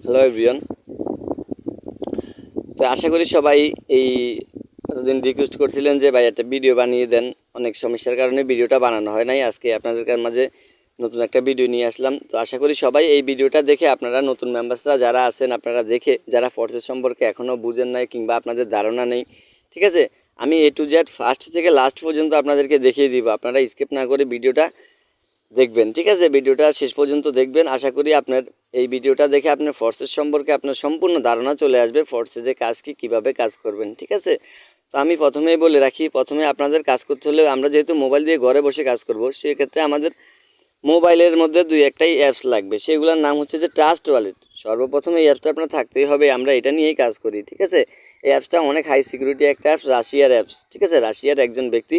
Hello everyone. তো আশা করি সবাই এই এতদিন রিকোয়েস্ট করছিলেন যে ভাই একটা ভিডিও বানিয়ে দেন। অনেক সমস্যার কারণে ভিডিওটা বানানো হয় নাই। আজকে আপনাদের মাঝে নতুন একটা ভিডিও নিয়ে আসলাম। তো আশা করি সবাই এই ভিডিওটা দেখে আপনারা নতুন মেম্বার্সরা যারা আছেন, আপনারা দেখে যারা ফোর্সেস সম্পর্কে এখনও বুঝেন নাই কিংবা আপনাদের ধারণা নেই, ঠিক আছে, আমি এ টু জেড ফার্স্ট থেকে লাস্ট পর্যন্ত আপনাদেরকে দেখিয়ে দিব। আপনারা স্কিপ না করে ভিডিওটা দেখবেন, ঠিক আছে, ভিডিওটা শেষ পর্যন্ত দেখবেন। আশা করি আপনার এই ভিডিওটা দেখে আপনার ফোর্সেস সম্পর্কে আপনার সম্পূর্ণ ধারণা চলে আসবে, ফোর্সেসে কাজ কি, কীভাবে কাজ করবেন, ঠিক আছে। তো আমি প্রথমেই বলে রাখি, প্রথমে আপনাদের কাজ করতে হলে, আমরা যেহেতু মোবাইল দিয়ে ঘরে বসে কাজ করব, সেক্ষেত্রে আমাদের মোবাইলের মধ্যে দুই একটাই অ্যাপস লাগবে। সেগুলোর নাম হচ্ছে যে ট্রাস্ট ওয়ালেট। সর্বপ্রথম এই অ্যাপসটা আপনার থাকতেই হবে। আমরা এটা নিয়েই কাজ করি, ঠিক আছে। এই অ্যাপসটা অনেক হাই সিকিউরিটি একটা অ্যাপস, রাশিয়ার অ্যাপস, ঠিক আছে। রাশিয়ার একজন ব্যক্তি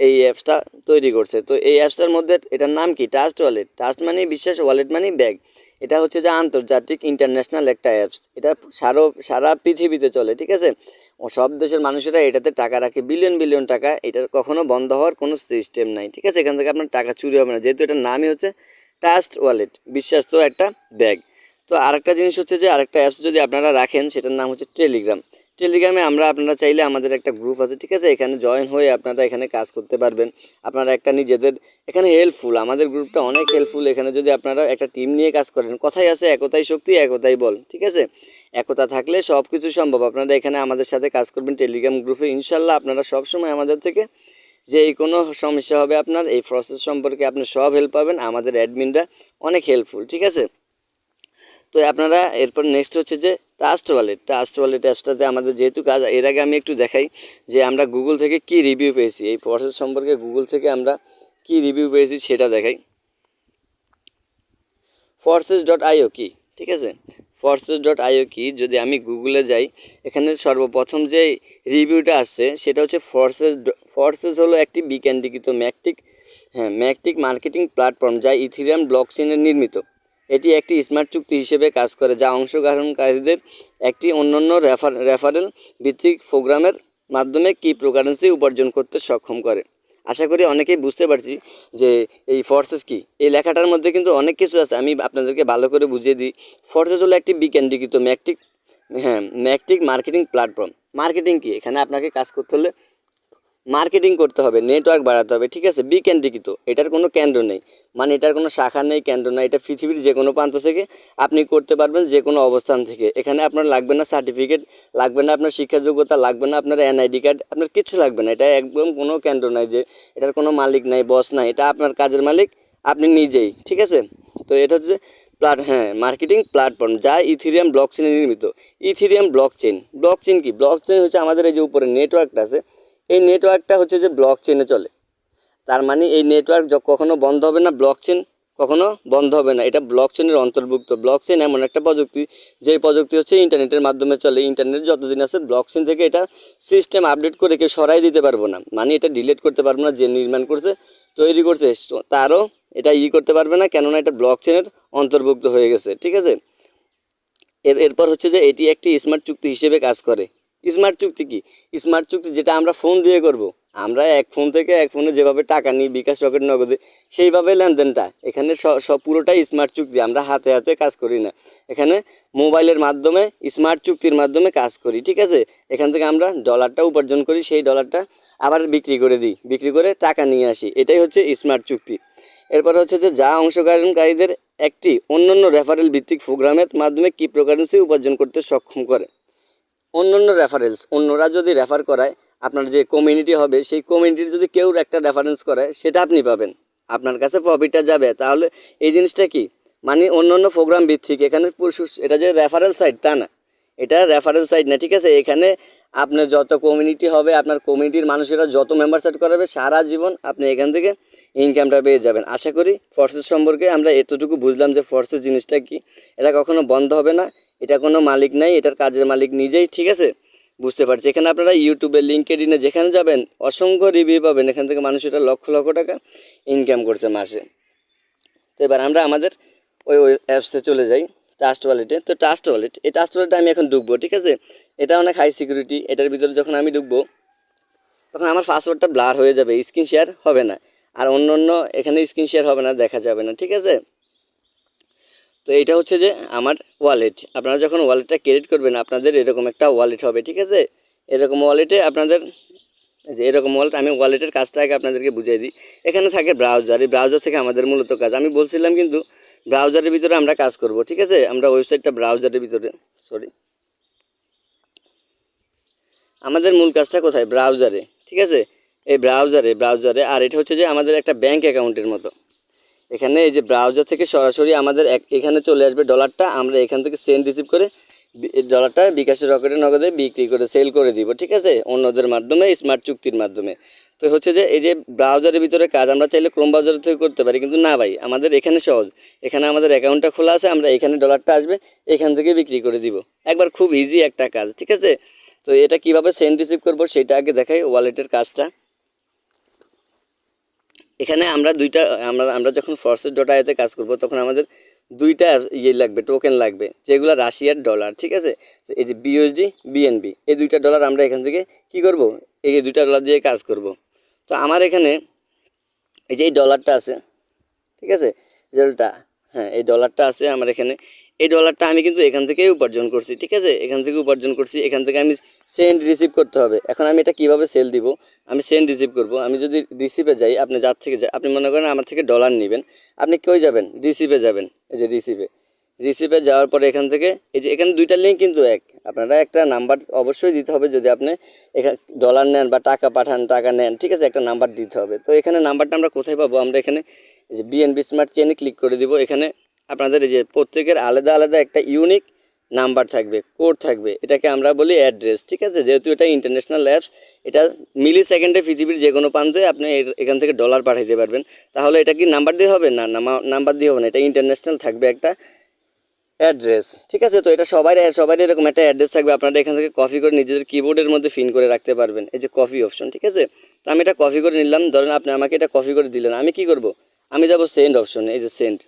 এই অ্যাপসটা তৈরি করছে। তো এই অ্যাপসটার মধ্যে এটার নাম কি? Trust wallet. ট্রাস্ট মানে বিশ্বাস, ওয়ালেট মানে ব্যাগ। এটা হচ্ছে যে আন্তর্জাতিক ইন্টারন্যাশনাল একটা অ্যাপস। এটা সারা পৃথিবীতে চলে, ঠিক আছে। সব দেশের মানুষেরা এটাতে টাকা রাখে, বিলিয়ন বিলিয়ন টাকা। এটার কখনো বন্ধ হওয়ার কোনো সিস্টেম নাই, ঠিক আছে। এখান থেকে আপনার টাকা চুরি হবে না, যেহেতু এটার নামই হচ্ছে ট্রাস্ট ওয়ালেট, বিশ্বাস্ত একটা ব্যাগ। তো আরেকটা জিনিস হচ্ছে যে আরেকটা অ্যাপস যদি আপনারা রাখেন, সেটার নাম হচ্ছে টেলিগ্রাম। টেলিগ্রামে আপনারা চাইলে, আমাদের একটা গ্রুপ আছে, ঠিক আছে, এখানে জয়েন হয়ে আপনারা এখানে কাজ করতে পারবেন। আপনারা একটা নিজেদের এখানে হেল্পফুল, আমাদের গ্রুপটা অনেক হেল্পফুল। এখানে যদি আপনারা একটা টিম নিয়ে কাজ করেন, কথাই আছে একতাই শক্তি, একতাই বল, ঠিক আছে। একতা থাকলে সব কিছু সম্ভব। আপনারা এখানে আমাদের সাথে কাজ করবেন টেলিগ্রাম গ্রুপে, ইনশাল্লাহ আপনারা সবসময় আমাদের থেকে যে এই কোনো সমস্যা হবে আপনার এই প্রসেস সম্পর্কে আপনি সব হেল্প পাবেন। আমাদের অ্যাডমিনরা অনেক হেল্পফুল, ঠিক আছে। তো আপনারা এরপর নেক্সট হচ্ছে যে ট্রাস্ট ওয়ালেট। ট্রাস্ট ওয়ালেট অ্যাপসটাতে আমাদের যেহেতু কাজ, এর আগে আমি একটু দেখাই যে আমরা গুগল থেকে কি রিভিউ পেয়েছি, এই প্রসেস সম্পর্কে গুগল থেকে আমরা কি রিভিউ পেয়েছি সেটা দেখাই। forces.io কি, ঠিক আছে। forces.io কি, যদি আমি গুগলে যাই, এখানে সর্বপ্রথম যে রিভিউটা আসছে সেটা হচ্ছে ফর্সেস হলো একটি বিকেন্দ্রীকৃত ম্যাকটিক মার্কেটিং প্ল্যাটফর্ম, যা ইথিরিয়াম ব্লকচেনের নির্মিত। এটি একটি স্মার্ট চুক্তি হিসেবে কাজ করে, যা অংশগ্রহণকারীদের একটি অন্যান্য রেফারেল ভিত্তিক প্রোগ্রামের মাধ্যমে ক্রিপ্টোকারেন্সি উপার্জন করতে সক্ষম করে। আশা করি অনেকেই বুঝতে পারছি যে এই ফোর্সেস কি। এই লেখাটার মধ্যে কিন্তু অনেক কিছু আছে, আমি আপনাদেরকে ভালো করে বুঝিয়ে দিই। ফোর্সেস হলো একটি বিকেন্দ্রীকৃত ম্যাকটিক মার্কেটিং প্ল্যাটফর্ম। মার্কেটিং কি, এখানে আপনাকে কাজ করতে হলে মার্কেটিং করতে হবে, নেটওয়ার্ক বাড়াতে হবে, ঠিক আছে। বিকেন্দ্রীকৃত, এটার কোনো কেন্দ্র নেই, মানে এটার কোনো শাখা নেই, কেন্দ্র নেই। এটা পৃথিবীর যে কোনো প্রান্ত থেকে আপনি করতে পারবেন, যে কোনো অবস্থান থেকে। এখানে আপনার লাগবে না সার্টিফিকেট, লাগবে না আপনার শিক্ষা যোগ্যতা, লাগবে না আপনার এনআইডি কার্ড, আপনার কিছু লাগবে না। এটা একদম কোনো কেন্দ্র নাই যে এটার কোনো মালিক নাই, বস নাই। এটা আপনার কাজের মালিক আপনি নিজেই, ঠিক আছে। তো এটা হচ্ছে মার্কেটিং প্ল্যাটফর্ম, যা ইথিরিয়াম ব্লকচেনে নির্মিত। ইথিরিয়াম ব্লকচেন কি? ব্লকচেন হচ্ছে আমাদের এই যে উপরে নেটওয়ার্কটা আছে, এই নেটওয়ার্কটা হচ্ছে যে ব্লক চেনে চলে। তার মানে এই নেটওয়ার্ক কখনো বন্ধ হবে না, ব্লক চেন কখনো বন্ধ হবে না। এটা ব্লক চেনের অন্তর্ভুক্ত। ব্লক চেন এমন একটা প্রযুক্তি, যেই প্রযুক্তি হচ্ছে ইন্টারনেটের মাধ্যমে চলে। ইন্টারনেট যতদিন আছে, ব্লক চেন থেকে এটা সিস্টেম আপডেট করে কেউ সরাই দিতে পারবো না, মানে এটা ডিলিট করতে পারবো না। যে নির্মাণ করছে, তৈরি করছে, তারও এটা করতে পারবে না, কেননা এটা ব্লক চেনের অন্তর্ভুক্ত হয়ে গেছে, ঠিক আছে। এরপর হচ্ছে যে এটি একটি স্মার্ট চুক্তি হিসেবে কাজ করে। স্মার্ট চুক্তি কি? স্মার্ট চুক্তি যেটা আমরা ফোন দিয়ে করব। আমরা এক ফোন থেকে এক ফোনে যেভাবে টাকা নিই, বিকাশ, রকেট, নগদে, সেইভাবে লেনদেনটা এখানে সব পুরোটাই স্মার্ট চুক্তি। আমরা হাতে হাতে কাজ করি না, এখানে মোবাইলের মাধ্যমে স্মার্ট চুক্তির মাধ্যমে কাজ করি, ঠিক আছে। এখান থেকে আমরা ডলারটা উপার্জন করি, সেই ডলারটা আবার বিক্রি করে দিই, বিক্রি করে টাকা নিয়ে আসি। এটাই হচ্ছে স্মার্ট চুক্তি। এরপর হচ্ছে যে যা অংশগ্রহণকারীদের একটি অন্যান্য রেফারেল ভিত্তিক প্রোগ্রামের মাধ্যমে ক্রিপ্টোকারেন্সি উপার্জন করতে সক্ষম করে। অন্যান্য রেফারেন্স, অন্যরা যদি রেফার করায়, আপনার যে কমিউনিটি হবে, সেই কমিউনিটির যদি কেউ একটা রেফারেন্স করায়, সেটা আপনি পাবেন, আপনার কাছে প্রফিটটা যাবে। তাহলে এই জিনিসটা কি, মানে অন্যান্য প্রোগ্রাম ভিত্তিক। এখানে এটা যে রেফারেল সাইট তা না, এটা রেফারেল সাইট না, ঠিক আছে। এখানে আপনার যত কমিউনিটি হবে, আপনার কমিউনিটির মানুষেরা যত মেম্বার সেট করাবে, সারা জীবন আপনি এখান থেকে ইনকামটা পেয়ে যাবেন। আশা করি ফোর্সেস সম্পর্কে আমরা এতটুকু বুঝলাম যে ফোর্সেস জিনিসটা কি। এটা কখনো বন্ধ হবে না, এটা কোনো মালিক নাই, এটার কাজের মালিক নিজেই, ঠিক আছে। বুঝতে পারছি। এখানে আপনারা ইউটিউবে, লিঙ্কডইনে যেখানে যাবেন, অসংখ্য রিভিউ পাবেন। এখান থেকে মানুষ এটা লক্ষ লক্ষ টাকা ইনকাম করছে মাসে। তো এবার আমরা আমাদের ওই অ্যাপসে চলে যাই, ট্রাস্ট ওয়ালেটে। তো এই ট্রাস্ট ওয়ালেটে আমি এখন ঢুকবো, ঠিক আছে। এটা অনেক হাই সিকিউরিটি। এটার ভিতরে যখন আমি ঢুকবো, তখন আমার পাসওয়ার্ডটা ব্লার হয়ে যাবে, স্ক্রিন শেয়ার হবে না। আর অন্য অন্য এখানে স্ক্রিন শেয়ার হবে না, দেখা যাবে না, ঠিক আছে। তো এটা হচ্ছে যে আমার ওয়ালেট। আপনারা যখন ওয়ালেটটা ক্রিয়েট করবেন আপনাদের এরকম একটা ওয়ালেট হবে, ঠিক আছে। এরকম ওয়ালেটে আপনাদের যে এরকম ওয়ালেট, আমি ওয়ালেটের কাজটা আগে আপনাদেরকে বুঝিয়ে দিই। এখানে থাকে ব্রাউজার, এই ব্রাউজার থেকে আমাদের মূলত কাজ আমি বলছিলাম, কিন্তু ব্রাউজারের ভিতরে আমরা কাজ করব, ঠিক আছে। আমরা ওয়েবসাইটটা ব্রাউজারের ভিতরে, সরি, আমাদের মূল কাজটা কোথায়, ব্রাউজারে, ঠিক আছে। এই ব্রাউজারে আর এটা হচ্ছে যে আমাদের একটা ব্যাংক অ্যাকাউন্টের মতো। এখানে এই যে ব্রাউজার থেকে সরাসরি আমাদের এখানে চলে আসবে ডলারটা, আমরা এখান থেকে সেন্ড রিসিভ করে ডলারটা বিকাশের রকেটে নগদে বিক্রি করে সেল করে দিব, ঠিক আছে, অন্যদের মাধ্যমে, স্মার্ট চুক্তির মাধ্যমে। তো হচ্ছে যে এই যে ব্রাউজারের ভিতরে কাজ আমরা চাইলে ক্রোম ব্রাউজার থেকে করতে পারি, কিন্তু না ভাই, আমাদের এখানে সহজ। এখানে আমাদের অ্যাকাউন্টটা খোলা আছে, আমরা এখানে ডলারটা আসবে, এখান থেকে বিক্রি করে দিব একবার, খুব ইজি একটা কাজ, ঠিক আছে। তো এটা কিভাবে সেন্ড রিসিভ করব সেটা আগে দেখাই, ওয়ালেটের কাজটা। এখানে আমরা আমরা যখন ফরসেস ডট আইওতে কাজ করব তখন আমাদের দুইটা লাগবে, টোকেন লাগবে, যেগুলো রাশিয়ার ডলার, ঠিক আছে। তো এই যে বিউএসডি, বিএনবি, এই দুইটা ডলার আমরা এখান থেকে কি করব, এই দুইটা ডলার দিয়ে কাজ করব। তো আমার এখানে এই যে এই ডলারটা আছে, ঠিক আছে, ডলারটা, হ্যাঁ এই ডলারটা আছে আমার এখানে। এই ডলারটা আমি কিন্তু এখান থেকেই উপার্জন করছি, ঠিক আছে, এখান থেকে উপার্জন করছি, এখান থেকে আমি সেন্ড রিসিভ করতে হবে। এখন আমি এটা কিভাবে সেল দিব, আমি সেন্ড রিসিভ করব। আমি যদি রিসিভে যাই, আপনি যার থেকে যাই, আপনি মনে করেন আমার থেকে ডলার নেবেন, আপনি কই যাবেন, রিসিভে যাবেন, এই যে রিসিভে যাওয়ার পরে এখান থেকে এই যে এখানে দুইটা লিঙ্ক কিন্তু এক, আপনারা একটা নাম্বার অবশ্যই দিতে হবে যদি আপনি এখানে ডলার নেন বা টাকা পাঠান, টাকা নেন, ঠিক আছে, একটা নাম্বার দিতে হবে। তো এখানে নাম্বারটা আমরা কোথায় পাবো, আমরা এখানে এই যে বিএনবি স্মার্ট চেইনে ক্লিক করে দিব। এখানে আপনাদের এই যে প্রত্যেকের আলাদা আলাদা একটা ইউনিক নাম্বার থাকবে, কোড থাকবে, এটাকে আমরা বলি অ্যাড্রেস, ঠিক আছে। যেহেতু এটা ইন্টারন্যাশনাল অ্যাপস, এটা মিলি সেকেন্ডে পৃথিবীর যে কোনো প্রান্তে আপনি এখান থেকে ডলার পাঠাইতে পারবেন। তাহলে এটা কি নাম্বার দিয়ে হবে না, নাম্বার দিয়ে হবে না, এটা ইন্টারন্যাশনাল থাকবে একটা অ্যাড্রেস, ঠিক আছে। তো এটা সবাই এরকম একটা অ্যাড্রেস থাকবে, আপনারা এখান থেকে কপি করে নিজেদের কিবোর্ডের মধ্যে পিন করে রাখতে পারবেন, এই যে কপি অপশন, ঠিক আছে। তো আমি এটা কপি করে নিলাম, ধরেন আপনি আমাকে এটা কপি করে দিলেন, আমি কি করব, আমি যাব সেন্ড অপশনে, এই যে সেন্ড,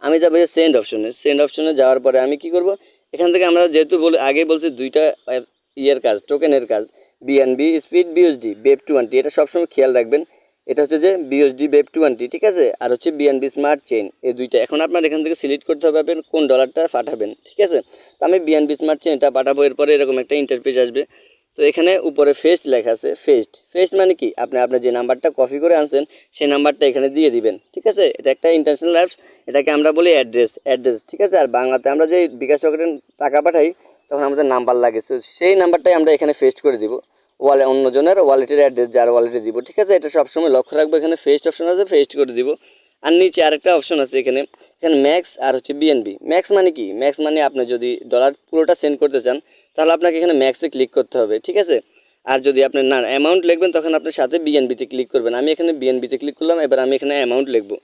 আমি যাবো এই সেন্ড অপশনে যাওয়ার পরে আমি কি করব, এখান থেকে আমরা যেহেতু আগেই বলছি দুইটা ইয়ের কাজ, টোকেনের কাজ, বিএনবি স্পিড, বিএসডি বেব 20, এটা সবসময় খেয়াল রাখবেন। এটা হচ্ছে যে বিএসডি বেব 20, ঠিক আছে, আর হচ্ছে বিএনবি স্মার্ট চেইন, এই দুইটা। এখন আপনার এখান থেকে সিলেক্ট করতে হবে আপনি কোন ডলারটা পাঠাবেন, ঠিক আছে। তো আমি বিএনবি স্মার্ট চেইনটা পাঠাবো। এরপরে এরকম একটা ইন্টারফেস আসবে। তো এখানে উপরে ফেস্ট লেখা আছে, ফেস্ট মানে কি, আপনার যে নাম্বারটা কপি করে আনছেন সেই নাম্বারটা এখানে দিয়ে দিবেন, ঠিক আছে। এটা একটা ইন্টারন্যাশনাল অ্যাপস, এটাকে আমরা বলি অ্যাড্রেস, ঠিক আছে। আর বাংলাতে আমরা যে বিকাশ রকেটে টাকা পাঠাই তখন আমাদের নাম্বার লাগে, তো সেই নাম্বারটাই আমরা এখানে ফেস্ট করে দিব, অন্যজনের ওয়ালেটের অ্যাড্রেস যার ওয়ালেটে দিব, ঠিক আছে। এটা সবসময় লক্ষ্য রাখবো, এখানে ফেস্ট অপশন আছে, ফেস্ট করে দিব। আর নিচে আরেকটা অপশন আছে এখানে ম্যাক্স আর হচ্ছে বিএনবি। ম্যাক্স মানে কি, ম্যাক্স মানে আপনি যদি ডলার পুরোটা সেন্ড করতে চান তাহলে আপনাকে এখানে ম্যাক্সে ক্লিক করতে হবে, ঠিক আছে। আর যদি আপনি না অ্যামাউন্ট লিখবেন তখন আপনার সাথে বিএনবিতে ক্লিক করবেন। আমি এখানে বিএনবিতে ক্লিক করলাম, এবার আমি এখানে অ্যামাউন্ট লিখবো।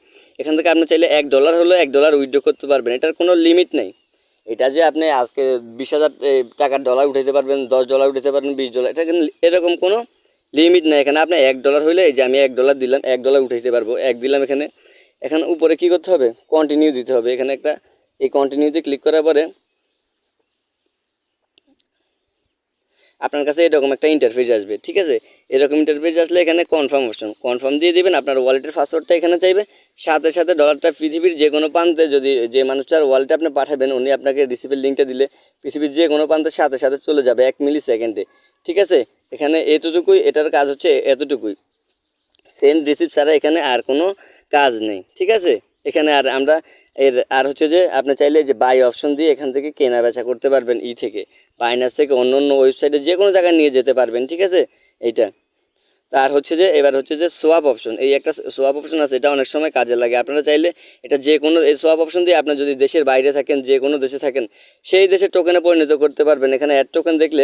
এখান থেকে আপনি চাইলে $1 হলে $1 উইথড্র করতে পারবেন, এটার কোনো লিমিট নেই। এটা যে আপনি আজকে 20,000 টাকার ডলার উঠাইতে পারবেন, $10 উঠাইতে পারবেন, $20, এটা কিন্তু এরকম কোনো লিমিট নেই। এখানে আপনি $1 হইলে এই যে আমি $1 দিলাম, $1 উঠাইতে পারবো, এক দিলাম। এখানে উপরে কি করতে হবে, কন্টিনিউ দিতে হবে। এখানে একটা এই কন্টিনিউতে ক্লিক করার পরে আপনার কাছে এরকম একটা ইন্টারফেস আসবে, ঠিক আছে। এরকম ইন্টারফেস আসলে এখানে কনফার্ম অপশন, কনফার্ম দিয়ে দিবেন। আপনার ওয়ালেটের পাসওয়ার্ডটা এখানে চাইবে, সাথে সাথে ডলারটা পৃথিবীর যে কোনো প্রান্তে, যদি যে মানুষটার ওয়ালেটে আপনি পাঠাবেন উনি আপনাকে রিসিভের লিঙ্কটা দিলে পৃথিবীর যে কোনো প্রান্তের সাথে সাথে চলে যাবে 1 মিলি সেকেন্ডে, ঠিক আছে। এখানে এতটুকুই, এটার কাজ হচ্ছে এতটুকুই, সেন্ড রিসিভ ছাড়া এখানে আর কোনো কাজ নেই, ঠিক আছে। এখানে আর হচ্ছে যে আপনি চাইলে যে বাই অপশন দিয়ে এখান থেকে কেনা বেচা করতে পারবেন, থেকে বাইনান্স থেকে অন্য অন্য ওয়েবসাইটে যে কোনো জায়গায় নিয়ে যেতে পারবেন, ঠিক আছে। এইটা তার হচ্ছে যে এবার হচ্ছে যে সোয়াপ অপশন, এই একটা সোয়াপ অপশন আছে, এটা অনেক সময় কাজে লাগে। আপনারা চাইলে এটা যে কোনো এই সোয়াপ অপশন দিয়ে আপনি যদি দেশের বাইরে থাকেন, যে কোনো দেশে থাকেন, সেই দেশের টোকেনে পরিণত করতে পারবেন। এখানে অ্যাড টোকেন দেখলে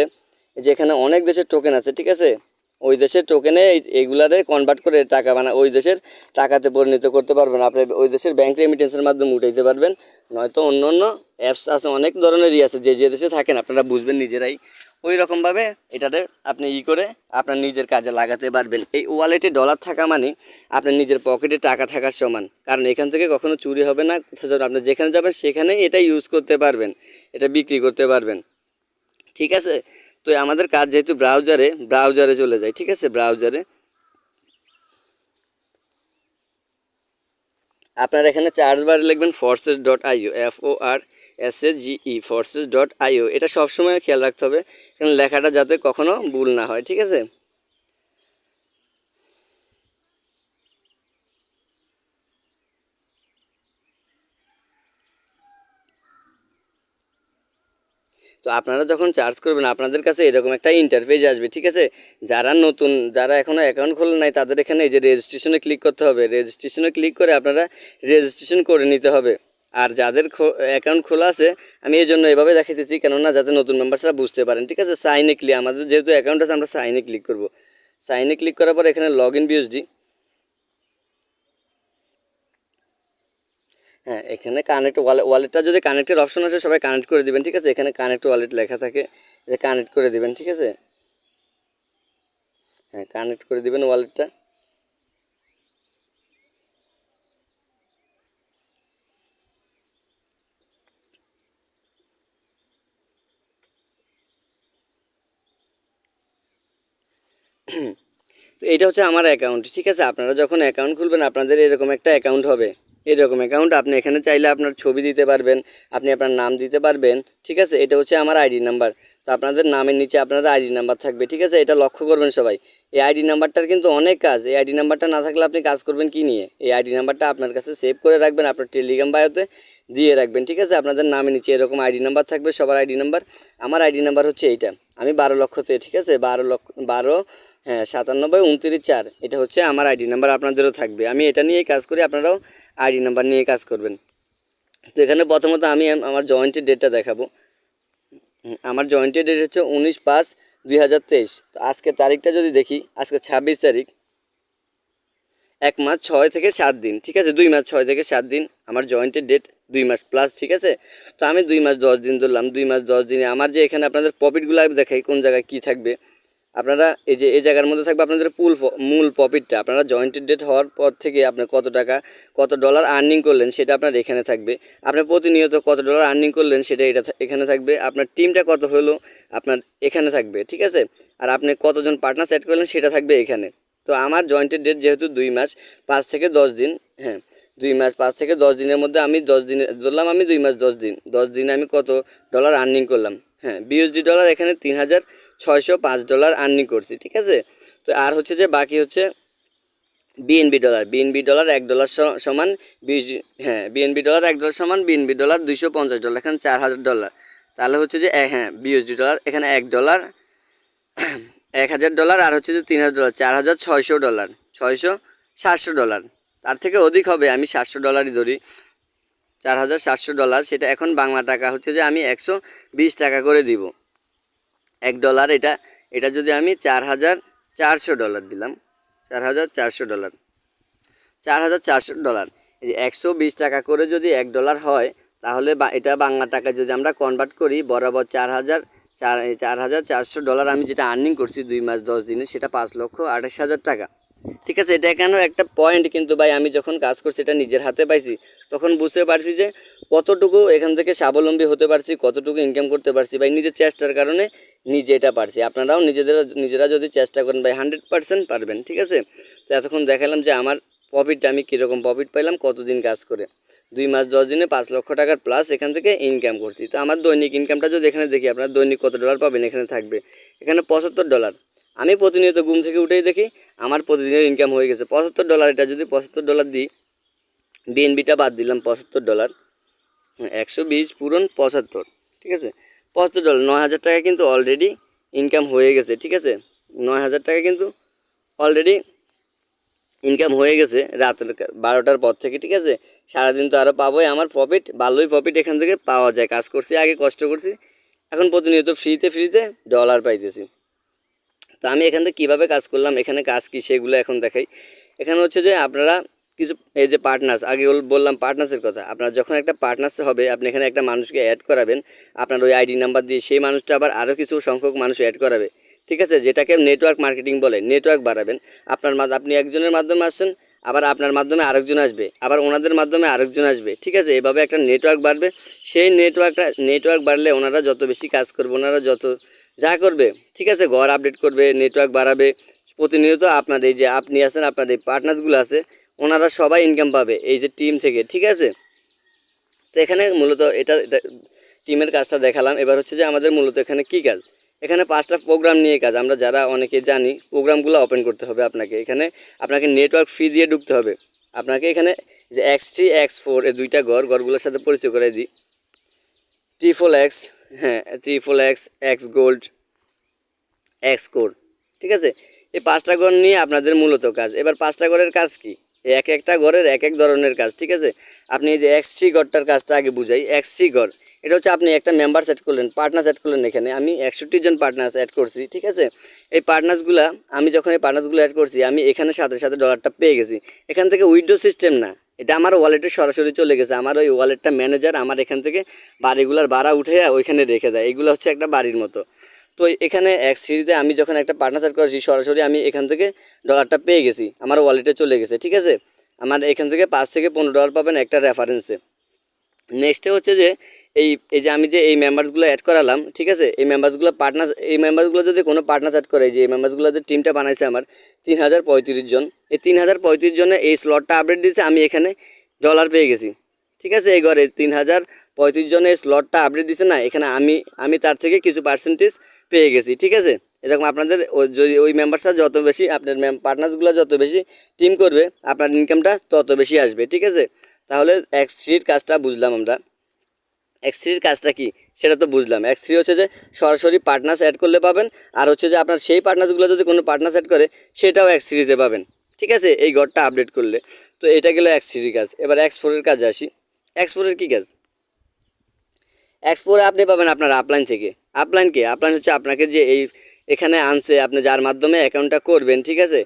যে এখানে অনেক দেশের টোকেন আছে, ঠিক আছে। ওই দেশের টোকেনে এইগুলারে কনভার্ট করে টাকা ওই দেশের টাকাতে পরিণত করতে পারবেন। আপনি ওই দেশের ব্যাংক রেমিটেন্সের মাধ্যমে উঠাইতে পারবেন, নয়তো অন্য অন্য অ্যাপস আছে, অনেক ধরনেরই আছে, যে দেশে থাকেন আপনারা বুঝবেন নিজেরাই। ওই রকমভাবে এটাতে আপনি করে আপনার নিজের কাজে লাগাতে পারবেন। এই ওয়ালেটে ডলার থাকা মানে আপনার নিজের পকেটে টাকা থাকার সমান, কারণ এখান থেকে কখনো চুরি হবে না। আপনি যেখানে যাবেন সেখানেই এটা ইউজ করতে পারবেন, এটা বিক্রি করতে পারবেন, ঠিক আছে। তো আমাদের কাজ যেহেতু ব্রাউজারে চলে যায়, ঠিক আছে। আপনারা এখানে চার্জ বারে লিখবেন forces.io FORSEGE forces.io। এটা সবসময় খেয়াল রাখতে হবে এখানে লেখাটা যাতে কখনো ভুল না হয়, ঠিক আছে। তো আপনারা যখন চার্জ করবেন আপনাদের কাছে এরকম একটা ইন্টারফেস আসবে, ঠিক আছে। যারা নতুন, যারা এখনও অ্যাকাউন্ট খোলে নাই তাদের এখানে এই যে রেজিস্ট্রেশনে ক্লিক করতে হবে, রেজিস্ট্রেশনে ক্লিক করে আপনারা রেজিস্ট্রেশন করে নিতে হবে। আর যাদের অ্যাকাউন্ট খোলা আছে আমি এই জন্য এভাবে দেখাইতেছি কেননা যাতে নতুন মেম্বার্সরা বুঝতে পারেন, ঠিক আছে। সাইনে ক্লিক, আমাদের যেহেতু অ্যাকাউন্ট আছে আমরা সাইনে ক্লিক করব। সাইনে ক্লিক করার পর এখানে লগ ইন বিএসডি, হ্যাঁ এখানে কানেক্ট ওয়ালেটটা যদি কানেক্টের অপশন আছে সবাই কানেক্ট করে দিবেন, ঠিক আছে। এখানে কানেক্ট ওয়ালেট লেখা থাকে, যে কানেক্ট করে দিবেন, ঠিক আছে। হ্যাঁ কানেক্ট করে দিবেন ওয়ালেটটা। তো এইটা হচ্ছে আমার অ্যাকাউন্ট, ঠিক আছে। আপনারা যখন অ্যাকাউন্ট খুলবেন আপনাদের এরকম একটা অ্যাকাউন্ট হবে, এরকম অ্যাকাউন্ট। আপনি এখানে চাইলে আপনার ছবি দিতে পারবেন, আপনি আপনার নাম দিতে পারবেন, ঠিক আছে। এটা হচ্ছে আমার আইডি নাম্বার। তো আপনাদের নামের নিচে আপনাদের আইডি নাম্বার থাকবে, ঠিক আছে। এটা লক্ষ্য করবেন সবাই। এই আইডি নাম্বারটার কিন্তু অনেক কাজ। এই আইডি নাম্বারটা না থাকলে আপনি কাজ করবেন কি নিয়ে? এই আইডি নাম্বারটা আপনার কাছে সেভ করে রাখবেন, আপনার টেলিগ্রাম বায়োতে দিয়ে রাখবেন, ঠিক আছে। আপনাদের নামের নিচে এরকম আইডি নাম্বার থাকবে, সবার আইডি নাম্বার। আমার আইডি নাম্বার হচ্ছে এইটা, আমি 12 লক্ষতে, ঠিক আছে। 12 হ্যাঁ 972934, এটা হচ্ছে আমার আইডি নাম্বার। আপনাদেরও থাকবে, আমি এটা নিয়েই কাজ করি, আপনারাও আইডি নাম্বার নিয়ে কাজ করবেন। তো এখানে প্রথমত আমি আমার জয়েন্টের ডেটটা দেখাবো। আমার জয়েন্টের ডেট হচ্ছে 19/5/2023। তো আজকে তারিখটা যদি দেখি, আজকে 26 তারিখ, 1 মাস 6 থেকে 7 দিন, ঠিক আছে। 2 মাস 6 থেকে 7 দিন আমার জয়েন্টের ডেট, 2 মাস প্লাস, ঠিক আছে। তো আমি 2 মাস 10 দিন ধরলাম। 2 মাস 10 দিনে আমার যে এখানে আপনাদের প্রফিটগুলো দেখাই কোন জায়গায় কী থাকবে। আপনারা এই যে এই জায়গার মধ্যে থাকবে আপনাদের মূল প্রফিটটা। আপনারা জয়েন্টেড ডেট হওয়ার পর থেকে আপনার কত টাকা কত ডলার আর্নিং করলেন সেটা আপনার এখানে থাকবে। আপনার প্রতিনিয়ত কত ডলার আর্নিং করলেন সেটা এখানে থাকবে। আপনার টিমটা কত হলো আপনার এখানে থাকবে, ঠিক আছে। আর আপনি কতজন পার্টনার সেট করলেন সেটা থাকবে এখানে। তো আমার জয়েন্টেড ডেট যেহেতু 2 মাস 5 থেকে 10 দিন, হ্যাঁ 2 মাস 5 থেকে 10 দিনের মধ্যে আমি 10 দিনে ধরলাম, আমি 2 মাস 10 দিন, 10 দিনে আমি কত ডলার আর্নিং করলাম। হ্যাঁ বিএসডি ডলার এখানে 3605 ডলার আর্নিং করছি, ঠিক আছে। তো আর হচ্ছে যে বাকি হচ্ছে বিএনবি ডলার। বিএনবি ডলার $1 সমান হ্যাঁ বিএনবি ডলার $1 সমান বিএনবি ডলার $250, এখানে $4000। তাহলে হচ্ছে যে হ্যাঁ বিএসডি ডলার এখানে $1 $1000, আর হচ্ছে যে $3000 $4600, 700 ডলার। তার থেকে অধিক হবে, আমি $700 ধরি, $4700। সেটা এখন বাংলা টাকা হচ্ছে যে আমি 120 টাকা করে দিব। $1, এটা যদি আমি $4400 দিলাম, $4400, $4400, এই যে 120 টাকা করে যদি $1 হয় তাহলে এটা বাংলা টাকা যদি আমরা কনভার্ট করি বরাবর 4400 ডলার আমি যেটা আর্নিং করছি 2 মাস 10 দিনে, সেটা 5,28,000 টাকা, ঠিক আছে। এটা এখানেও একটা পয়েন্ট কিন্তু ভাই, আমি যখন কাজ করছি এটা নিজের হাতে পাইছি তখন বুঝতে পারছি যে কতটুকু এখান থেকে স্বাবলম্বী হতে পারছি, কতটুকু ইনকাম করতে পারছি ভাই, নিজের চেষ্টার কারণে নিজে এটা পারছি। আপনারাও নিজেরা যদি চেষ্টা করেন ভাই 100% পারবেন, ঠিক আছে। তো এতক্ষণ দেখালাম যে আমার প্রফিটটা আমি কীরকম প্রফিট পাইলাম কতদিন কাজ করে। 2 মাস 10 দিনে 5 লক্ষ টাকার প্লাস এখান থেকে ইনকাম করছি। তো আমার দৈনিক ইনকামটা যদি এখানে দেখি, আপনার দৈনিক কত ডলার পাবেন এখানে থাকবে, এখানে $75। আমি প্রতিনিয়ত ঘুম থেকে উঠেই দেখি আমার প্রতিদিনের ইনকাম হয়ে গেছে $75। এটা যদি $75 দিই, বিএনবিটা বাদ দিলাম, $75, 120 পূরণ 75, ঠিক আছে। $75, 9000 টাকা কিন্তু অলরেডি ইনকাম হয়ে গেছে, ঠিক আছে। 9000 টাকা কিন্তু অলরেডি ইনকাম হয়ে গেছে রাতের 12টার পর থেকে, ঠিক আছে। সারাদিন তো আরও পাবোই, আমার প্রফিট ভালোই প্রফিট এখান থেকে পাওয়া যায়। কাজ করছি আগে, কষ্ট করছি, এখন প্রতিনিয়ত ফ্রিতে ডলার পাইতেছি। তো আমি এখান থেকে কীভাবে কাজ করলাম, এখানে কাজ কী সেগুলো এখন দেখাই। এখানে হচ্ছে যে আপনারা কিছু এই যে পার্টনার্স, আগে বললাম পার্টনার্সের কথা। আপনার যখন একটা পার্টনার্স হবে আপনি এখানে একটা মানুষকে অ্যাড করাবেন আপনার ওই আইডি নাম্বার দিয়ে, সেই মানুষটা আবার আরও কিছু সংখ্যক মানুষ অ্যাড করাবে, ঠিক আছে। যেটাকে নেটওয়ার্ক মার্কেটিং বলে, নেটওয়ার্ক বাড়াবেন। আপনি একজনের মাধ্যমে আসছেন, আবার আপনার মাধ্যমে আরেকজন আসবে, আবার ওনাদের মাধ্যমে আরেকজন আসবে, ঠিক আছে। এভাবে একটা নেটওয়ার্ক বাড়বে। সেই নেটওয়ার্ক বাড়লে ওনারা যত বেশি কাজ করবে, ওনারা যত যা করবে, ঠিক আছে, ঘর আপডেট করবে, নেটওয়ার্ক বাড়াবে প্রতিনিয়ত। আপনার এই যে আপনি আছেন, আপনার এই পার্টনার্সগুলো আছে, ওনারা সবাই ইনকাম পাবে এই যে টিম থেকে, ঠিক আছে। তো এখানে মূলত এটা টিমের কাজটা দেখালাম। এবার হচ্ছে যে আমাদের মূলত এখানে কী কাজ, এখানে 5টা প্রোগ্রাম নিয়ে কাজ। আমরা যারা অনেকে জানি প্রোগ্রামগুলো ওপেন করতে হবে আপনাকে। এখানে আপনাকে নেটওয়ার্ক ফি দিয়ে ঢুকতে হবে। আপনাকে এখানে যে X3 X4 এই দুইটা ঘরগুলোর সাথে পরিচয় করে দিই। ট্রিপল এক্স, হ্যাঁ triple x, x gold, x core, ঠিক আছে। এই 5টা ঘর নিয়ে আপনাদের মূলত কাজ। এবার 5টা ঘরের কাজ কি, একটা ঘরের এক ধরনের কাজ, ঠিক আছে। আপনি এই যে X3 ঘরটার কাজটা আগে বুঝাই। X3 ঘর এটা হচ্ছে আপনি একটা মেম্বার সেট করলেন, পার্টনার সেট করলেন। এখানে আমি 61 জন পার্টনার অ্যাড করছি, ঠিক আছে। এই পার্টনার্সগুলো আমি যখন এই পার্টনার্সগুলো অ্যাড করছি, আমি এখানে সাথে সাথে ডলারটা পেয়ে গেছি। এখান থেকে উইথড্র সিস্টেম না, এটা আমার ওয়ালেটে সরাসরি চলে গেছে। আমার ওই ওয়ালেটটা ম্যানেজার আমার এখান থেকে বাড়িগুলোর ভাড়া উঠে ওইখানে রেখে দেয়। এগুলো হচ্ছে একটা বাড়ির মতো। তো এখানে X3-তে আমি যখন একটা পার্টনার সেট করেছি, সরাসরি আমি এখান থেকে ডলারটা পেয়ে গেছি, আমার ওয়ালেটে চলে গেছে, ঠিক আছে। আমার এখান থেকে 5 থেকে 15 ডলার পাবেন একটা রেফারেন্সে। নেক্সটে হচ্ছে যে এই যে আমি যে এই মেম্বারসগুলো অ্যাড করালাম, ঠিক আছে। এই মেম্বারসগুলো যদি কোনো পার্টনার অ্যাড করে, যে এই মেম্বারসগুলো যে টিমটা বানাইছে আমার 3035 জন, এই 3035 জনে এই স্লটটা আপডেট দিয়েছে, আমি এখানে ডলার পেয়ে গেছি, ঠিক আছে। এই ঘরে 3035 জনে এই স্লটটা আপডেট দিছে না, এখানে আমি তার থেকে কিছু পার্সেন্টেজ পেয়ে গেছি, ঠিক আছে। এরকম আপনাদের যদি ওই মেম্বারসরা যত বেশি, আপনার পার্টনার্সগুলো যত বেশি টিম করবে, আপনার ইনকামটা তত বেশি আসবে, ঠিক আছে। তাহলে X3-র কাজটা বুঝলাম আমরা। X3-র কাজটা কি সেটা তো বুঝলাম। X3 হচ্ছে যে সরাসরি পার্টনার্স অ্যাড করলে পাবেন, আর হচ্ছে যে আপনার সেই পার্টনার্সগুলো যদি কোনো পার্টনার্স অ্যাড করে, সেটাও X3-তে পাবেন, ঠিক আছে, এই ঘরটা আপডেট করলে। তো এটা গেল X3-র কাজ। এবার X4-এর কাজে আসি। X4-এর কী কাজ, X4-এ আপনি পাবেন আপনার আপলাইন থেকে। আপলাইন হচ্ছে আপনাকে যে এখানে আনছে, আপনি যার মাধ্যমে অ্যাকাউন্টটা করবেন, ঠিক আছে,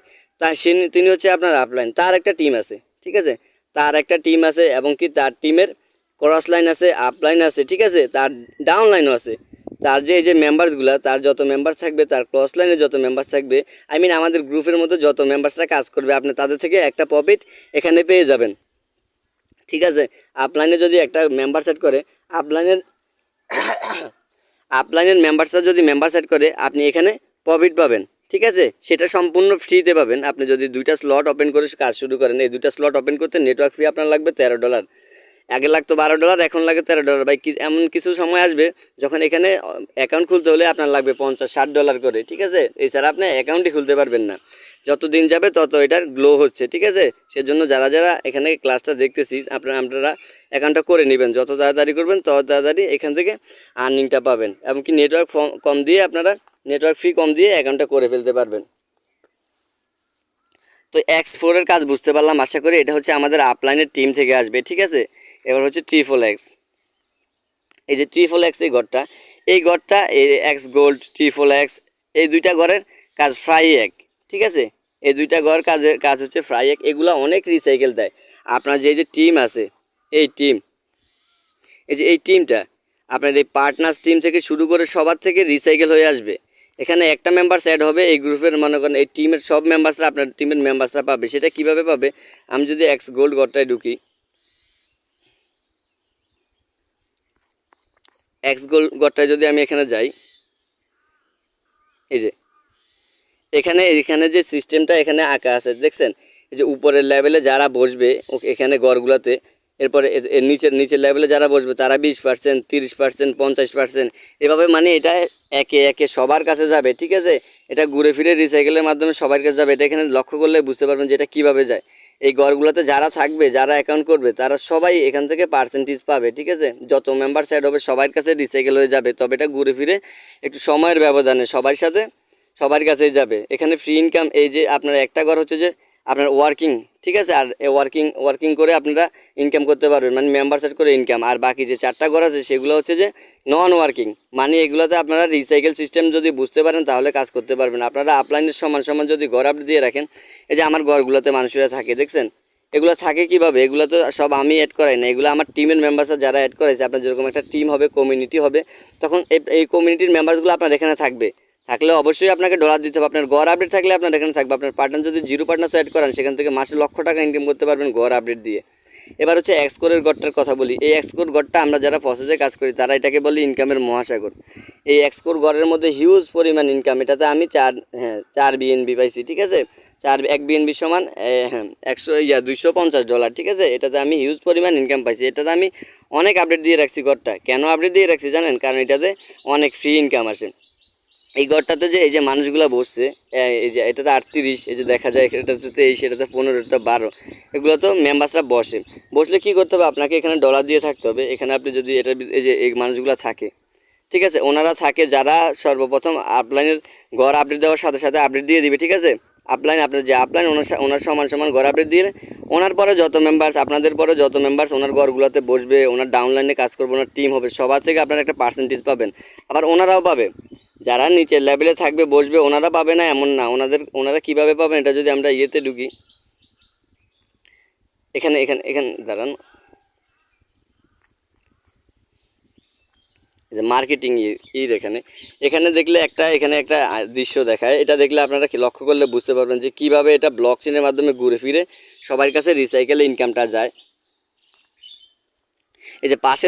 তিনি হচ্ছে আপনার আপলাইন। তার একটা টিম আছে, ঠিক আছে, তার একটা টিম আছে, এবং কি তার টিমের ক্রস লাইন আছে, আপলাইন আছে, ঠিক আছে, তার ডাউন লাইনও আছে। তার যে এই যে মেম্বারসগুলো, তার যত মেম্বার থাকবে, তার ক্রস লাইনে যত মেম্বার থাকবে, আমাদের গ্রুপের মধ্যে যত মেম্বারসরা কাজ করবে, আপনি তাদের থেকে একটা প্রফিট এখানে পেয়ে যাবেন, ঠিক আছে। আপলাইনে যদি একটা মেম্বার সেট করে, আপলাইনের মেম্বারসরা যদি মেম্বার সেট করে, আপনি এখানে প্রফিট পাবেন, ঠিক আছে। সেটা সম্পূর্ণ ফ্রিতে পাবেন। আপনি যদি 2টা স্লট ওপেন করে কাজ শুরু করেন, এই 2টা স্লট ওপেন করতে নেটওয়ার্ক ফি আপনার লাগবে $13। আগে লাগতো $12, এখন লাগে $13। ভাই এমন কিছু সময় আসবে যখন এখানে অ্যাকাউন্ট খুলতে হলে আপনার লাগবে $50-60 করে, ঠিক আছে। এছাড়া আপনি অ্যাকাউন্টই খুলতে পারবেন না। যত দিন যাবে তত এটার গ্লো হচ্ছে, ঠিক আছে। সেজন্য যারা এখানে ক্লাসটা দেখতেছি, আপনারা অ্যাকাউন্টটা করে নেবেন। যত তাড়াতাড়ি করবেন তত তাড়াতাড়ি এখান থেকে আর্নিংটা পাবেন। এমনকি নেটওয়ার্ক ফি কম দিয়ে অ্যাকাউন্টটা করে ফেলতে পারবেন। তো X4-এর কাজ বুঝতে পারলাম আশা করি। এটা হচ্ছে আমাদের আপলাইনের টিম থেকে আসবে, ঠিক আছে। এবার হচ্ছে ট্রিপল এক্স। এই যে ট্রিপল এক্স এই ঘরটা এই এক্স গোল্ড, ট্রিপল এক্স, এই 2টা ঘরের কাজ ফ্রাই এক, ঠিক আছে। এই 2টা ঘর কাজ হচ্ছে ফ্রাই এক। এগুলো অনেক রিসাইকেল দেয়। আপনার যে টিম আছে, এই টিমটা আপনার এই পার্টনার্স টিম থেকে শুরু করে সবার থেকে রিসাইকেল হয়ে আসবে। এখানে একটা মেম্বারস অ্যাড হবে, এই গ্রুপের মনে করেন এই টিমের সব মেম্বারসরা আপনার টিমের মেম্বারসরা পাবে। সেটা কিভাবে পাবে, আমি যদি এক্স গোল্ড ঘরটায় ঢুকি, এক্স গোল্ড ঘরটায় যদি আমি এখানে যাই, এই যে এখানে যে সিস্টেমটা এখানে আঁকা আছে দেখছেন, এই যে উপরের লেভেলে যারা বসবে এখানে ঘরগুলোতে, এরপরে নিচের লেভেলে যারা বসবে তারা 20%, 30%, 50%, এভাবে মানে এটা একে একে সবার কাছে যাবে, ঠিক আছে। এটা ঘুরে ফিরে রিসাইকেলের মাধ্যমে সবার কাছে যাবে। এটা এখানে লক্ষ্য করলে বুঝতে পারবেন যে এটা কীভাবে যায়। এই ঘরগুলোতে যারা থাকবে, যারা অ্যাকাউন্ট করবে, তারা সবাই এখান থেকে পার্সেন্টেজ পাবে, ঠিক আছে। যত মেম্বার অ্যাড হবে সবার কাছে রিসাইকেল হয়ে যাবে। তবে এটা ঘুরে ফিরে একটু সময়ের ব্যবধানে সবার কাছেই যাবে। এখানে ফ্রি ইনকাম, এই যে আপনার একটা ঘর হচ্ছে যে আপনার ওয়ার্কিং, ঠিক আছে, আর ওয়ার্কিং করে আপনারা ইনকাম করতে পারবেন, মানে মেম্বার সেট করে ইনকাম। আর বাকি যে 4টা ঘর আছে সেগুলো হচ্ছে যে নন ওয়ার্কিং, মানে এগুলোতে আপনারা রিসাইকেল সিস্টেম যদি বুঝতে পারেন তাহলে কাজ করতে পারবেন। আপনারা আপলাইনের সমান যদি ঘর আপডেট দিয়ে রাখেন, এই যে আমার ঘরগুলোতে মানুষেরা থাকে দেখছেন, এগুলো থাকে কিভাবে, এগুলো তো সব আমি অ্যাড করাই না, এগুলো আমার টিমের মেম্বারসরা যারা অ্যাড করাইছে। আপনার যেরকম একটা টিম হবে, কমিউনিটি হবে, তখন এই কমিউনিটির মেম্বারসগুলো আপনার এখানে থাকলে অবশ্যই আপনাকে ডলার দিতে হবে। আপনার ঘর আপডেট থাকলে আপনার এখানে থাকবে। আপনার পার্টনার যদি 0 পার্টনার অ্যাড করেন, সেখান থেকে মাসে লক্ষ টাকা ইনকাম করতে পারবেন ঘর আপডেট দিয়ে। এবার হচ্ছে এক্সকোরের ঘরটার কথা বলি। এই এক্সকোর ঘরটা আমরা যারা প্রসেসে কাজ করি তারা এটাকে বলি ইনকামের মহাসাগর। এই এক্সকোর ঘরের মধ্যে হিউজ পরিমাণ ইনকাম। এটাতে আমি 4 BNB পাইছি, ঠিক আছে। এক বিএনবি সমান 250 ডলার, ঠিক আছে। এটাতে আমি হিউজ পরিমাণ ইনকাম পাইছি। এটাতে আমি অনেক আপডেট দিয়ে রাখছি ঘরটা। কেন আপডেট দিয়ে রাখছি জানেন? কারণ এটাতে অনেক ফ্রি ইনকাম আসে। এই ঘরটাতে যে এই যে মানুষগুলো বসছে, এই যে এটাতে 38, এই যে দেখা যায় এটাতে 23, এটাতে 15, এটা 12, এগুলো তো মেম্বার্সরা বসলে কী করতে হবে? আপনাকে এখানে ডলার দিয়ে থাকতে হবে। এখানে আপনি যদি এটা এই যে এই মানুষগুলো থাকে, ঠিক আছে, ওনারা থাকে যারা সর্বপ্রথম আপলাইনের ঘর আপডেট দেওয়ার সাথে সাথে আপডেট দিয়ে দিবে, ঠিক আছে। আপলাইন, আপনার যে আপলাইন ওনার সমান সমান ঘর আপডেট দিলে ওনার পরে যত মেম্বার্স, আপনাদের পরে যত মেম্বার্স ওনার ঘরগুলোতে বসবে, ওনার ডাউনলাইনে কাজ করবে, ওনার টিম হবে, সবার থেকে আপনারা একটা পার্সেন্টেজ পাবেন। আবার ওনারাও পাবে, যারা নিচের লেভেলে থাকবে বসবে, ওনারা পাবে না এমন না। ওনারা কীভাবে পাবেন? এটা যদি আমরা ইয়েতে ঢুকি, এখানে এখানে এখানে দাঁড়ান, যে মার্কেটিং এখানে দেখলে এখানে একটা দৃশ্য দেখায়। এটা দেখলে আপনারা কি লক্ষ্য করলে বুঝতে পারবেন যে কীভাবে এটা ব্লক চেনের মাধ্যমে ঘুরে ফিরে সবার কাছে রিসাইকেলে ইনকামটা যায়। এই যে পাশে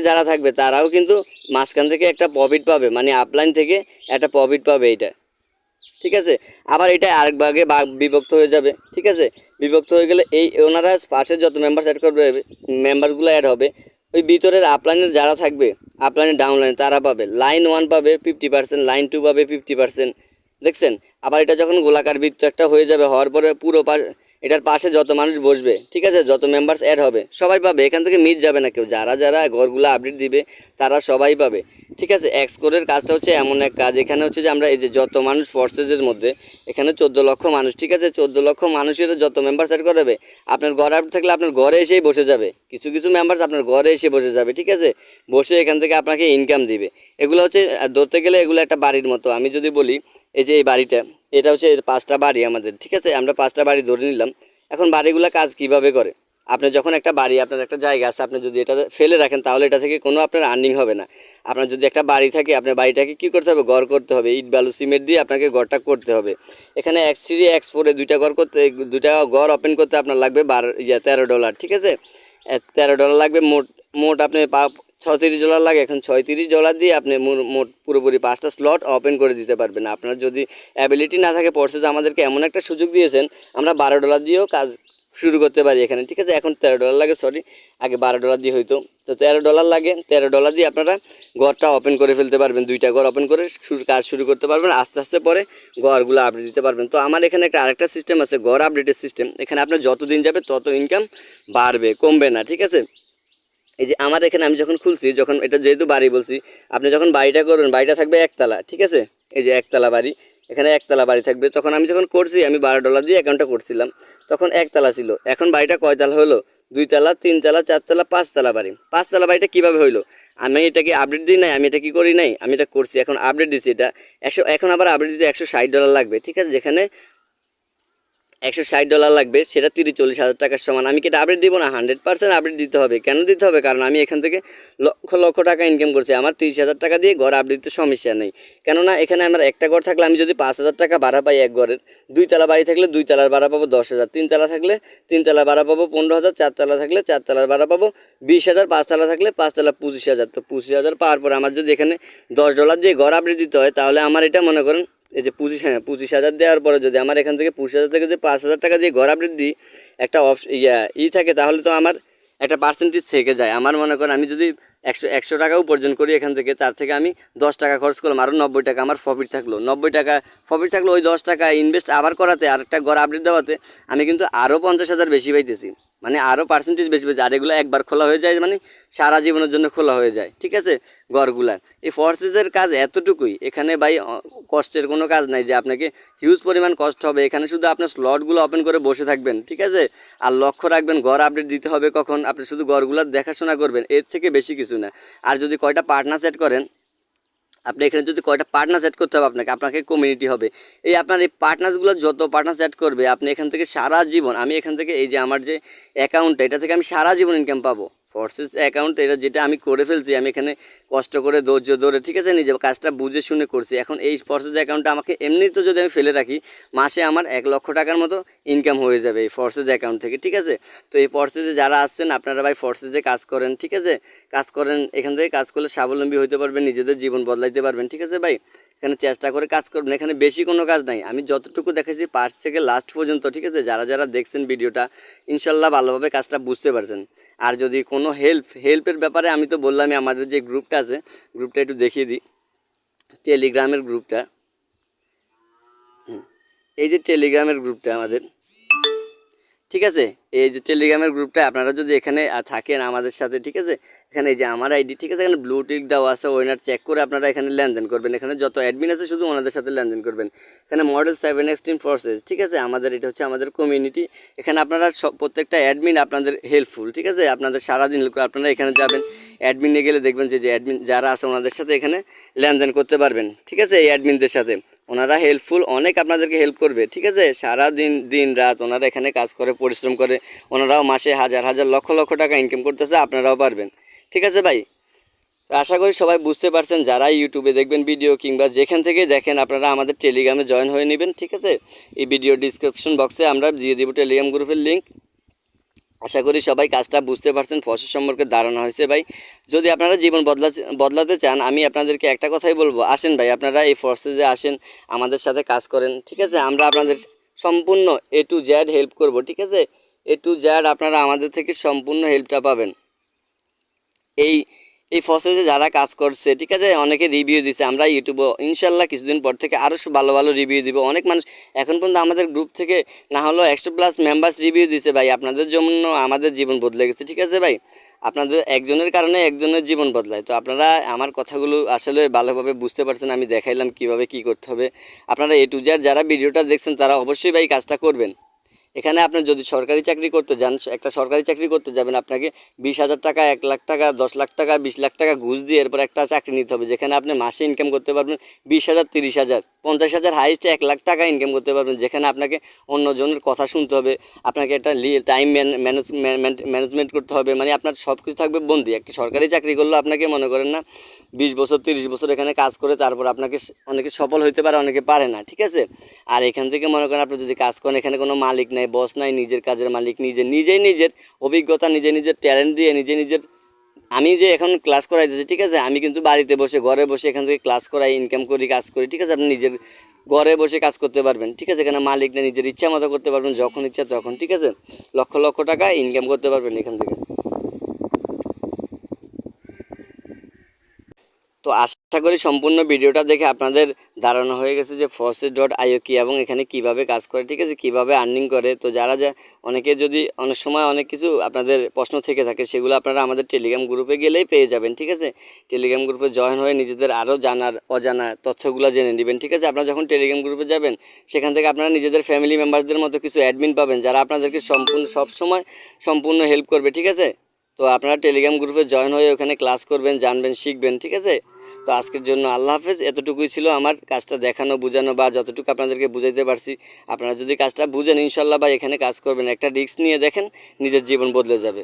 যারা থাকবে তারাও কিন্তু মাঝখান থেকে একটা প্রফিট পাবে, মানে আপলাইন থেকে একটা প্রফিট পাবে এটা, ঠিক আছে। আবার এটা আরেক ভাগে বিভক্ত হয়ে যাবে, ঠিক আছে। বিভক্ত হয়ে গেলে ওনারা পাশে যত মেম্বার্স অ্যাড করবে, মেম্বারগুলো অ্যাড হবে, ওই ভিতরের আপলাইনের যারা থাকবে, আপলাইনের ডাউনলাইন তারা পাবে, লাইন 1 পাবে 50%, লাইন 2 পাবে 50%, দেখছেন। আবার এটা যখন গোলাকার বৃত্ত একটা হয়ে যাবে, হওয়ার পরে পুরো এটার পাশে যত মানুষ বসবে, ঠিক আছে, যত মেম্বার্স অ্যাড হবে সবাই পাবে, এখান থেকে মিস যাবে না কেউ। যারা ঘরগুলো আপডেট দিবে তারা সবাই পাবে, ঠিক আছে। এক্সকোরের কাজটা হচ্ছে এমন এক কাজ, এখানে হচ্ছে যে আমরা এই যে যত মানুষ ফোর্সেসের মধ্যে, এখানে 14 লক্ষ মানুষ, ঠিক আছে, 14 লক্ষ মানুষের যত মেম্বার সেট করাবে, আপনার ঘর আপডেট থাকলে আপনার ঘরে এসেই বসে যাবে, কিছু মেম্বার্স আপনার ঘরে এসে বসে যাবে, ঠিক আছে, বসে এখান থেকে আপনাকে ইনকাম দিবে। এগুলো হচ্ছে ধরতে গেলে এগুলো একটা বাড়ির মতো। আমি যদি বলি এই যে এই বাড়িটা, এটা হচ্ছে 5টা বাড়ি আমাদের, ঠিক আছে, আমরা 5টা বাড়ি ধরে নিলাম। এখন বাড়িগুলো কাজ কিভাবে করে? আপনি যখন একটা বাড়ি, আপনার একটা জায়গা আছে, আপনি যদি এটা ফেলে রাখেন তাহলে এটা থেকে কোনো আপনার আর্নিং হবে না। আপনার যদি একটা বাড়ি থাকে, আপনার বাড়িটাকে কী করতে হবে? ঘর করতে হবে, ইট বালু সিমেন্ট দিয়ে আপনাকে ঘরটা করতে হবে। এখানে X3 X4 দুইটা ঘর ওপেন করতে আপনার লাগবে $13, ঠিক আছে, $13 লাগবে। মোট আপনি $36 লাগে। এখন $36 দিয়ে আপনি মোট পুরোপুরি 5টা স্লট ওপেন করে দিতে পারবেন। আপনার যদি অ্যাবিলিটি না থাকে, পড়ছে আমাদেরকে এমন একটা সুযোগ দিয়েছেন, আমরা $12 দিয়েও কাজ শুরু করতে পারি এখানে, ঠিক আছে। এখন $13 লাগে, আগে $12 দিয়ে হইতো, তো $13 লাগে। $13 দিয়ে আপনারা ঘরটা ওপেন করে ফেলতে পারবেন, 2টা ঘর ওপেন করে কাজ শুরু করতে পারবেন। আস্তে আস্তে পরে ঘরগুলো আপডেট দিতে পারবেন। তো আমার এখানে আরেকটা সিস্টেম আছে, ঘর আপডেটের সিস্টেম। এখানে আপনার যত দিন যাবে তত ইনকাম বাড়বে, কমবে না, ঠিক আছে। এই যে আমার এখানে আমি যখন খুলছি, যখন এটা যেহেতু বাড়ি বলছি, আপনি যখন বাড়িটা করবেন, বাড়িটা থাকবে একতলা, ঠিক আছে, এই যে একতলা বাড়ি, এখানে একতলা বাড়ি থাকবে। তখন আমি যখন করছি, আমি $12 দিয়ে অ্যাকাউন্টটা করছিলাম, তখন একতলা ছিল। এখন বাড়িটা কয়তলা হলো? 2 তলা, 3 তলা, 4 তলা, 5 তলা বাড়ি। 5 তলা বাড়িটা কীভাবে হইলো? আমি এটাকে আপডেট দিই নাই, আমি এটা কি করি নাই, আমি এটা করছি, এখন আপডেট দিচ্ছি। এটা এখন আবার আপডেট দিতে $160 লাগবে, ঠিক আছে। যেখানে $160 লাগবে, সেটা 30-40 হাজার টাকার সমান। আমি কি এটা আপডেট দিব না? 100% আপডেট দিতে হবে। কেন দিতে হবে? কারণ আমি এখান থেকে লক্ষ লক্ষ টাকা ইনকাম করছি। আমার 30,000 টাকা দিয়ে ঘর আপডেট দিতে সমস্যা নেই। কেননা এখানে আমার একটা ঘর থাকলে আমি যদি 5,000 টাকা ভাড়া পাই এক ঘরের, 2 তলা বাড়ি থাকলে 2 তলার ভাড়া পাবো 10,000, 3 তলা থাকলে 3 তলা ভাড়া পাবো 15,000, 4 তলা থাকলে 4 তলার ভাড়া পাবো 20,000, 5 তলা থাকলে 5 তলা 25,000। তো 25,000 পাওয়ার পর আমার যদি এখানে $10 দিয়ে ঘর আপডেট দিতে হয়, তাহলে আমার এটা মনে করেন এই যে 25,000 দেওয়ার পরে যদি আমার এখান থেকে 25,000 থেকে যদি 5,000 টাকা দিয়ে ঘর আপডেট দিই, একটা থাকে, তাহলে তো আমার একটা পার্সেন্টেজ থেকে যায়। আমার মনে করেন আমি যদি 100 টাকা উপার্জন করি এখান থেকে, তার থেকে আমি 10 টাকা খরচ করলাম, আরও 90 টাকা আমার প্রফিট থাকলো। 90 টাকা প্রফিট থাকলো, ওই 10 টাকা ইনভেস্ট আবার করাতে, আরেকটা ঘর আপডেট দেওয়াতে আমি কিন্তু আরও 50,000 বেশি পাইতেছি, মানে আরও পার্সেন্টেজ বেশি পাইতেছি। আর এগুলো একবার খোলা হয়ে যায়, মানে সারা জীবনের জন্য খোলা হয়ে যায়, ঠিক আছে, ঘরগুলা। এই ফোর্সেসের কাজ এতটুকুই। এখানে ভাই কষ্টের কোনো কাজ নাই যে আপনাকে হিউজ পরিমাণ কষ্ট হবে। এখানে শুধু আপনার স্লটগুলো ওপেন করে বসে থাকবেন, ঠিক আছে, আর লক্ষ্য রাখবেন ঘর আপডেট দিতে হবে কখন। আপনি শুধু ঘরগুলো দেখাশোনা করবেন, এর থেকে বেশি কিছু না। আর যদি কয়টা পার্টনার সেট করেন, আপনি এখানে যদি কয়টা পার্টনার সেট করতে হবে আপনাকে কমিউনিটি হবে। এই আপনার এই পার্টনার্সগুলো যত পার্টনার সেট করবে, আপনি এখান থেকে সারা জীবন, আমি এখান থেকে এই যে আমার যে অ্যাকাউন্টটা, এটা থেকে আমি সারা জীবন ইনকাম পাবো। ফোর্সেস অ্যাকাউন্ট, এটা যেটা আমি করে ফেলছি, আমি এখানে কষ্ট করে ধৈর্য ধরে, ঠিক আছে, নিজে কাজটা বুঝে শুনে করছি। এখন এই ফোর্সেস অ্যাকাউন্টটা আমাকে এমনি তো যদি আমি ফেলে রাখি, মাসে আমার 1 লক্ষ টাকার মতো ইনকাম হয়ে যাবে এই ফোর্সেস অ্যাকাউন্ট থেকে, ঠিক আছে। তো এই ফোর্সেসে যারা আসছেন, আপনারা ভাই ফোর্সেসে কাজ করেন, ঠিক আছে, কাজ করেন, এখান থেকে কাজ করলে স্বাবলম্বী হতে পারবেন, নিজেদের জীবন বদলাইতে পারবেন, ঠিক আছে ভাই। এখানে চেষ্টা করে কাজ করবেন। এখানে বেশি কোনো কাজ নাই, আমি যতটুকু দেখেছি ফার্স্ট থেকে লাস্ট পর্যন্ত, ঠিক আছে। যারা যারা দেখছেন ভিডিওটা ইনশাল্লাহ ভালোভাবে কাজটা বুঝতে পারছেন। আর যদি কোনো হেল্পের ব্যাপারে আমি তো বললামই, আমাদের যে গ্রুপটা আছে গ্রুপটা একটু দেখিয়ে দিই, টেলিগ্রামের গ্রুপটা। এই যে টেলিগ্রামের গ্রুপটা আমাদের, ঠিক আছে। এই যে টেলিগ্রামের গ্রুপটা আপনারা যদি এখানে থাকেন আমাদের সাথে, ঠিক আছে। এখানে এই যে আমার আইডি, ঠিক আছে, এখানে ব্লু টিক দেওয়া আছে, ওইনার চেক করে আপনারা এখানে লেনদেন করবেন। এখানে যত অ্যাডমিন আছে শুধু ওনাদের সাথে লেনদেন করবেন। এখানে মডেল 7 এক্সট্রিম ফোর্সেস, ঠিক আছে, আমাদের এটা হচ্ছে আমাদের কমিউনিটি। এখানে আপনারা সব প্রত্যেকটা অ্যাডমিন আপনাদের হেল্পফুল, ঠিক আছে। আপনাদের সারাদিন হেল্প করে, আপনারা এখানে যাবেন, অ্যাডমিনে গেলে দেখবেন যে অ্যাডমিন যারা আছে ওনাদের সাথে এখানে লেনদেন করতে পারবেন, ঠিক আছে। এই অ্যাডমিনদের সাথে ওনারা হেল্পফুল, অনেক আপনাদেরকে হেল্প করবে, ঠিক আছে। সারা দিন রাত ওনারা এখানে কাজ করে, পরিশ্রম করে, ওনারাও মাসে হাজার হাজার লক্ষ লক্ষ টাকা ইনকাম করতেছে, আপনারাও পারবেন, ঠিক আছে ভাই। তো আশা করি সবাই বুঝতে পারছেন, যারা ইউটিউবে দেখবেন ভিডিও কিংবা যেখান থেকে দেখেন আপনারা আমাদের টেলিগ্রামে জয়েন হয়ে নেবেন, ঠিক আছে। এই ভিডিও ডিসক্রিপশন বক্সে আমরা দিয়ে দিব টেলিগ্রাম গ্রুপের লিঙ্ক। আশা করি সবাই কাজটা বুঝতে পারছেন, প্রসেস সম্পর্কে ধারণা হয়েছে ভাই। যদি আপনারা জীবন বদলাতে চান, আমি আপনাদেরকে একটা কথাই বলবো, আসেন ভাই, আপনারা এই প্রসেসে আসেন, আমাদের সাথে কাজ করেন, ঠিক আছে। আমরা আপনাদের সম্পূর্ণ A to Z হেল্প করব, ঠিক আছে। A to Z আপনারা আমাদের থেকে সম্পূর্ণ হেল্পটা পাবেন। এই এই প্রসেসে যারা কাজ করছে, ঠিক আছে, অনেকে রিভিউ দিছে, আমরা ইউটিউবে ইনশাল্লাহ কিছুদিন পর থেকে আরও ভালো ভালো রিভিউ দিব। অনেক মানুষ এখন পর্যন্ত আমাদের গ্রুপ থেকে না হলেও 100+ মেম্বার্স রিভিউ দিছে ভাই, আপনাদের জন্য আমাদের জীবন বদলে গেছে, ঠিক আছে ভাই। আপনাদের একজনের কারণে একজনের জীবন বদলায়। তো আপনারা আমার কথাগুলো আসলে ভালোভাবে বুঝতে পারছেন, আমি দেখাইলাম কিভাবে কি করতে হবে। আপনারা A to Z যারা ভিডিওটা দেখছেন তারা অবশ্যই ভাই কাজটা করবেন। এখানে আপনি যদি সরকারি চাকরি করতে যান, একটা সরকারি চাকরি করতে যাবেন, আপনাকে 20,000 টাকা, 1 লাখ টাকা, 10 লাখ টাকা, 20 লাখ টাকা ঘুষ দিয়ে এরপর একটা চাকরি নিতে হবে, যেখানে আপনি মাসে ইনকাম করতে পারবেন 20,000, 30,000, 50,000, হাইস্টে 1 লাখ টাকা ইনকাম করতে পারবেন, যেখানে আপনাকে অন্যজনের কথা শুনতে হবে, আপনাকে একটা টাইম ম্যানেজমেন্ট করতে হবে, মানে আপনার সব কিছু থাকবে বন্দি। একটা সরকারি চাকরি করলে আপনাকে মনে করেন না 20 বছর 30 বছর এখানে কাজ করে তারপর আপনাকে অনেকে সফল হইতে পারে, অনেকে পারে না, ঠিক আছে। আর এখান থেকে মনে করেন আপনি যদি কাজ করেন, এখানে কোনো মালিক নাই, বস নাই, নিজের কাজের মালিক নিজেই নিজের অভিজ্ঞতা, নিজের ট্যালেন্ট দিয়ে নিজের আমি যে এখন ক্লাস করাইতেছি, ঠিক আছে, আমি কিন্তু বাড়িতে বসে ঘরে বসে এখান থেকে ক্লাস করাই, ইনকাম করি, কাজ করি, ঠিক আছে। আপনি নিজের ঘরে বসে কাজ করতে পারবেন, ঠিক আছে। এখানে মালিক না, নিজের ইচ্ছা মতো করতে পারবেন, যখন ইচ্ছা তখন, ঠিক আছে। লক্ষ লক্ষ টাকা ইনকাম করতে পারবেন এখান থেকে। তো আশা করি সম্পূর্ণ ভিডিওটা দেখে আপনাদের ধারণা হয়ে গেছে যে forces.io কি এবং এখানে কিভাবে কাজ করে, ঠিক আছে, কিভাবে আর্নিং করে। তো যারা অনেকে যদি অনেক সময় অনেক কিছু আপনাদের প্রশ্ন থেকে থাকে, সেগুলো আপনারা আমাদের টেলিগ্রাম গ্রুপে গেলেই পেয়ে যাবেন, ঠিক আছে। টেলিগ্রাম গ্রুপে জয়েন হয়ে নিজেদের আরও অজানা তথ্যগুলো জেনে নেবেন, ঠিক আছে। আপনারা যখন টেলিগ্রাম গ্রুপে যাবেন, সেখান থেকে আপনারা নিজেদের ফ্যামিলি মেম্বারদের মতো কিছু অ্যাডমিন পাবেন, যারা আপনাদেরকে সবসময় সম্পূর্ণ হেল্প করবে, ঠিক আছে। তো আপনারা টেলিগ্রাম গ্রুপে জয়েন হয়ে ওখানে ক্লাস করবেন, জানবেন, শিখবেন, ঠিক আছে। তো আজকের জন্য আল্লাহ হাফেজ। এতটুকুই ছিল আমার কাজটা দেখানো, বোঝানো, বা যতটুকু আপনাদেরকে বুঝাইতে পারছি। আপনারা যদি কাজটা বুঝেন ইনশাল্লাহ বা এখানে কাজ করবেন, একটা রিস্ক নিয়ে দেখেন, নিজের জীবন বদলে যাবে।